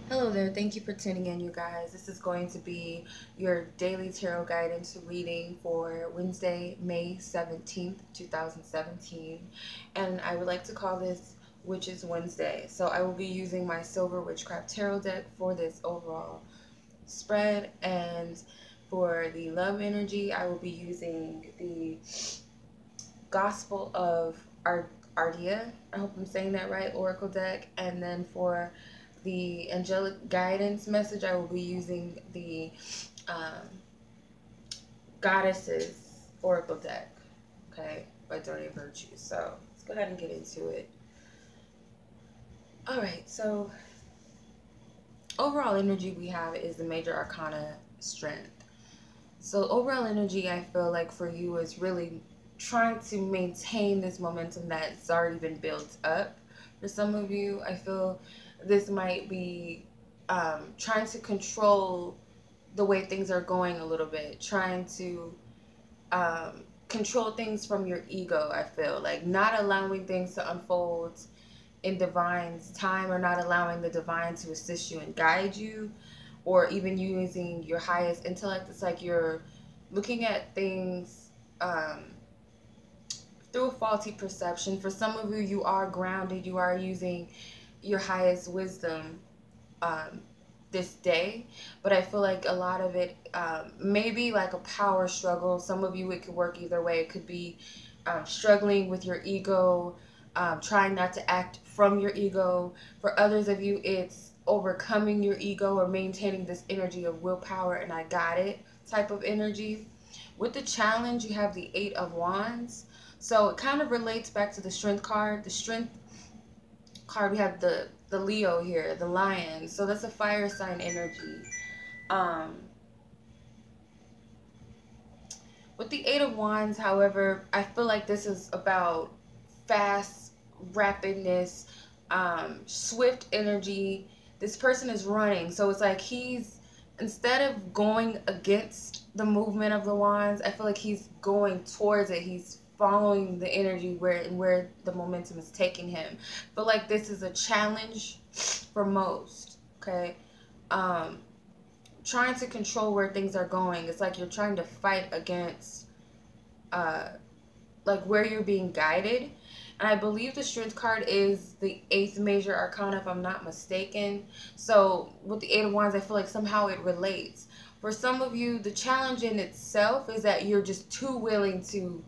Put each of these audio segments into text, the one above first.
Hello there, thank you for tuning in, you guys. This is going to be your daily tarot guidance reading for Wednesday, May 17th, 2017. And I would like to call this Witches Wednesday. So I will be using my Silver Witchcraft Tarot deck for this overall spread. And for the love energy, I will be using the Gospel of Ardia. I hope I'm saying that right, Oracle deck. And then for the angelic guidance message, I will be using the um, Goddesses Oracle deck, okay, by Doreen Virtue. So let's go ahead and get into it. All right, so overall energy we have is the Major Arcana Strength. So overall energy, I feel like for you is really trying to maintain this momentum that's already been built up. For some of you, I feel this might be trying to control the way things are going a little bit, trying to control things from your ego. I feel like not allowing things to unfold in divine's time, or not allowing the divine to assist you and guide you, or even using your highest intellect. It's like you're looking at things through a faulty perception. For some of you, you are grounded, you are using your highest wisdom this day, but I feel like a lot of it may be like a power struggle. Some of you, it could work either way. It could be struggling with your ego, trying not to act from your ego. For others of you, it's overcoming your ego or maintaining this energy of willpower and I got it type of energy. With the challenge, you have the Eight of Wands. So it kind of relates back to the Strength card. The Strength card, we have the Leo here, the Lion. So that's a fire sign energy. With the Eight of Wands, however, I feel like this is about fast, rapidness, swift energy. This person is running. So it's like he's, instead of going against the movement of the wands, I feel like he's going towards it. He's following the energy where the momentum is taking him. I feel like this is a challenge for most, okay? Trying to control where things are going. It's like you're trying to fight against like where you're being guided. And I believe the Strength card is the 8th major arcana, if I'm not mistaken. So with the Eight of Wands, I feel like somehow it relates. For some of you, the challenge in itself is that you're just too willing to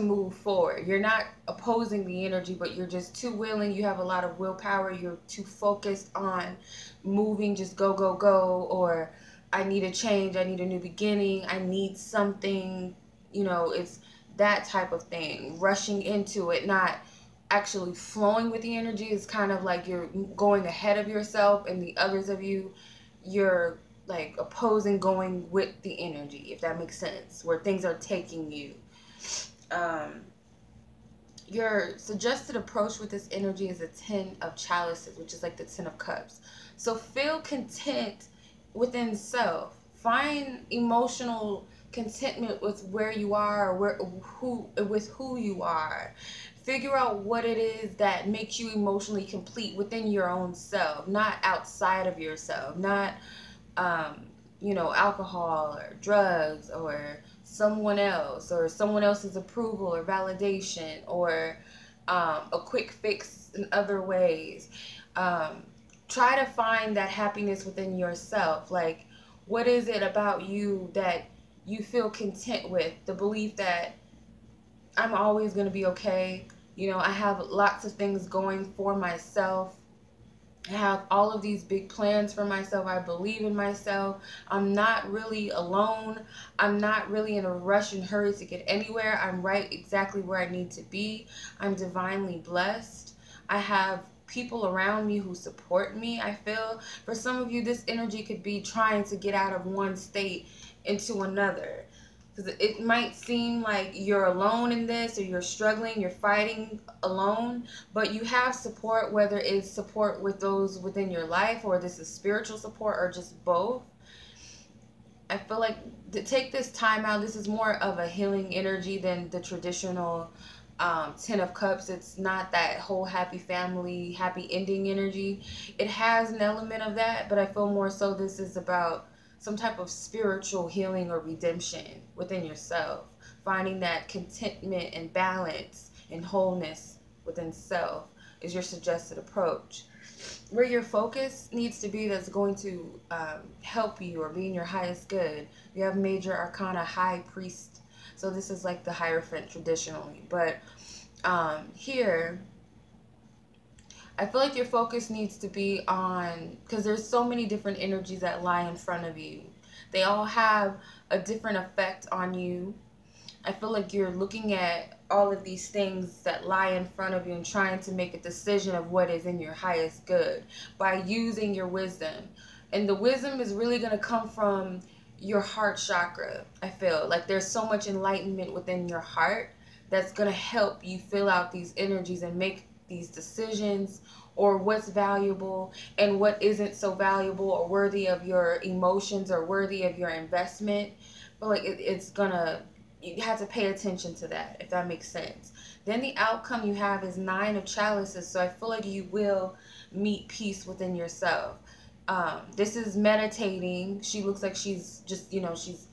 move forward. You're not opposing the energy, but you're just too willing. You have a lot of willpower. You're too focused on moving, just go, go, go. Or I need a change. I need a new beginning. I need something. You know, it's that type of thing. Rushing into it, not actually flowing with the energy. Is kind of like you're going ahead of yourself, and the others of you, you're like opposing going with the energy, if that makes sense, where things are taking you. Your suggested approach with this energy is a 10 of chalices, which is like the 10 of cups. So feel content within self. Find emotional contentment with where you are, with who you are. Figure out what it is that makes you emotionally complete within your own self, not outside of yourself, not alcohol or drugs or someone else or someone else's approval or validation or a quick fix in other ways. Try to find that happiness within yourself. Like, what is it about you that you feel content with? The belief that I'm always going to be okay. You know, I have lots of things going for myself. I have all of these big plans for myself. I believe in myself. I'm not really alone. I'm not really in a rush and hurry to get anywhere. I'm right exactly where I need to be. I'm divinely blessed. I have people around me who support me. I feel for some of you, this energy could be trying to get out of one state into another. Because it might seem like you're alone in this, or you're struggling, you're fighting alone, but you have support, whether it's support with those within your life, or this is spiritual support, or just both. I feel like to take this time out, this is more of a healing energy than the traditional Ten of Cups, it's not that whole happy family, happy ending energy. It has an element of that, but I feel more so this is about some type of spiritual healing or redemption within yourself. Finding that contentment and balance and wholeness within self is your suggested approach. Where your focus needs to be that's going to help you or be in your highest good. You have Major Arcana High Priest. So this is like the Hierophant traditionally. But here, I feel like your focus needs to be on, because there's so many different energies that lie in front of you. They all have a different effect on you. I feel like you're looking at all of these things that lie in front of you and trying to make a decision of what is in your highest good by using your wisdom. And the wisdom is really going to come from your heart chakra. I feel like there's so much enlightenment within your heart that's going to help you fill out these energies and make these decisions, or what's valuable and what isn't so valuable or worthy of your emotions or worthy of your investment. But like it's gonna, you have to pay attention to that, if that makes sense. Then the outcome you have is Nine of Chalices. So I feel like you will meet peace within yourself. This is meditating. She looks like she's just, she's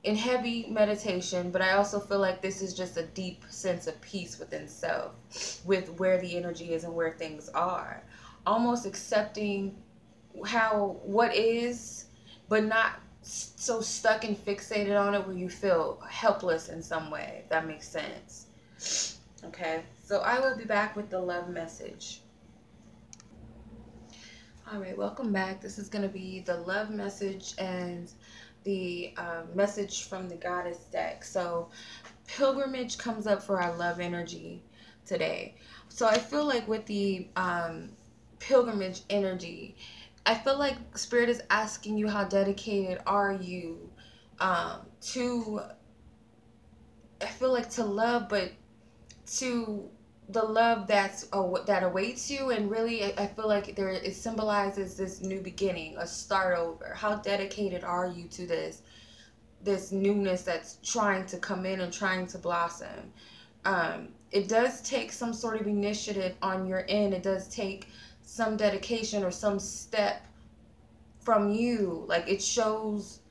in heavy meditation, but I also feel like this is just a deep sense of peace within self, with where the energy is and where things are. Almost accepting what is, but not so stuck and fixated on it where you feel helpless in some way, if that makes sense. Okay, so I will be back with the love message. All right, welcome back. This is going to be the love message and the message from the Goddess deck. So pilgrimage comes up for our love energy today. So I feel like with the pilgrimage energy, I feel like Spirit is asking you, how dedicated are you to, I feel like, to love, but to the love that awaits you. And really, I feel like it symbolizes this new beginning, a start over. How dedicated are you to this newness that's trying to come in and trying to blossom? It does take some sort of initiative on your end. It does take some dedication or some step from you. Like, it shows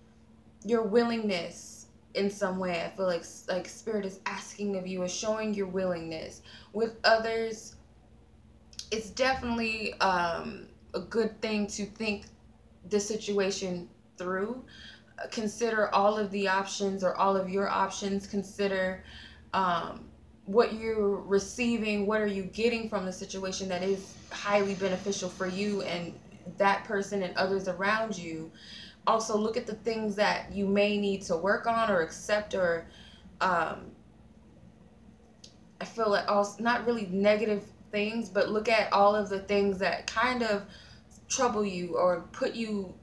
your willingness in some way. I feel like Spirit is asking of you, is showing your willingness. With others, it's definitely a good thing to think the situation through. Consider all of the options, or all of your options. Consider what you're receiving, what are you getting from the situation that is highly beneficial for you and that person and others around you. Also, look at the things that you may need to work on or accept, or I feel like also not really negative things, but look at all of the things that kind of trouble you or put you,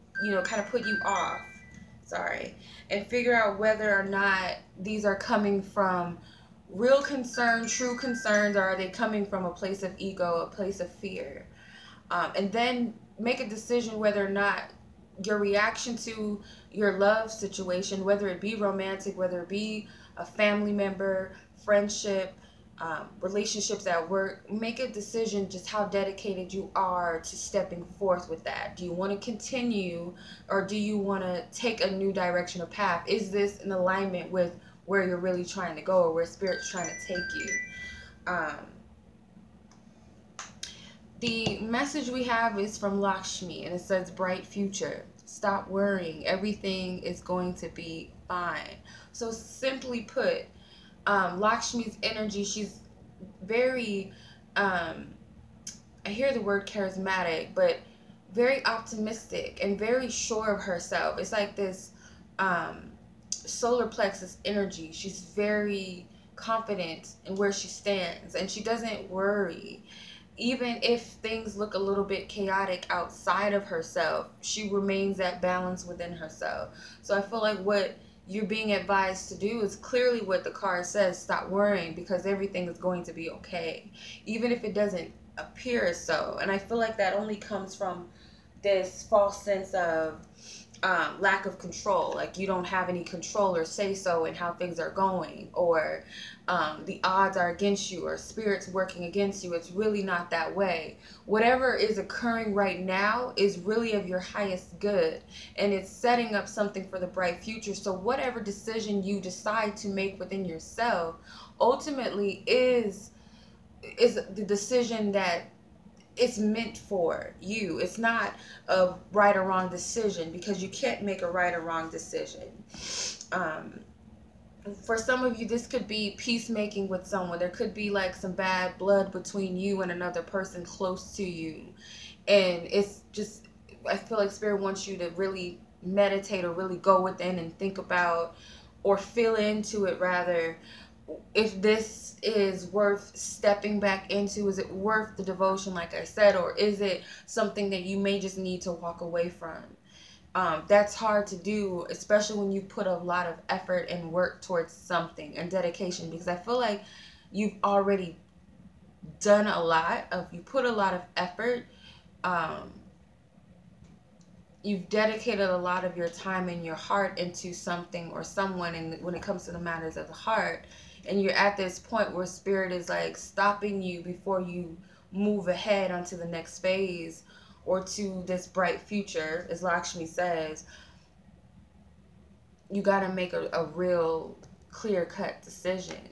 kind of put you off. Sorry. And figure out whether or not these are coming from real concern, true concerns, or are they coming from a place of ego, a place of fear? And then make a decision whether or not your reaction to your love situation, whether it be romantic, whether it be a family member, friendship, relationships at work, make a decision just how dedicated you are to stepping forth with that. Do you want to continue, or do you want to take a new direction or path? Is this in alignment with where you're really trying to go, or where Spirit's trying to take you? The message we have is from Lakshmi, and it says, bright future. Stop worrying. Everything is going to be fine. So simply put, Lakshmi's energy, she's very, I hear the word charismatic, but very optimistic and very sure of herself. It's like this solar plexus energy. She's very confident in where she stands, and she doesn't worry. Even if things look a little bit chaotic outside of herself, she remains at balance within herself. So I feel like what you're being advised to do is clearly what the card says: stop worrying, because everything is going to be okay, even if it doesn't appear so. And I feel like that only comes from this false sense of lack of control, like you don't have any control or say so in how things are going, or the odds are against you, or spirits working against you. It's really not that way. Whatever is occurring right now is really of your highest good, and it's setting up something for the bright future. So whatever decision you decide to make within yourself ultimately is the decision that it's meant for you. It's not a right or wrong decision, because you can't make a right or wrong decision. For some of you, this could be peacemaking with someone. There could be like some bad blood between you and another person close to you. And it's just, I feel like Spirit wants you to really meditate, or really go within and think about, or feel into it rather, if this is worth stepping back into. Is it worth the devotion, like I said, or is it something that you may just need to walk away from? That's hard to do, especially when you put a lot of effort and work towards something and dedication, because I feel like you've already done a lot of, you put a lot of effort, you've dedicated a lot of your time and your heart into something or someone, and when it comes to the matters of the heart, and you're at this point where Spirit is like stopping you before you move ahead onto the next phase or to this bright future, as Lakshmi says. You got to make a real clear-cut decision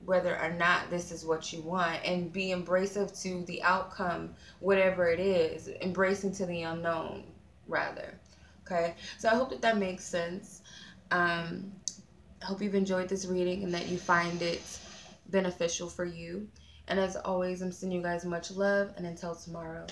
whether or not this is what you want, and be embracive to the outcome, whatever it is, embracing to the unknown rather. Okay, so I hope that that makes sense. I hope you've enjoyed this reading and that you find it beneficial for you. And as always, I'm sending you guys much love, and until tomorrow.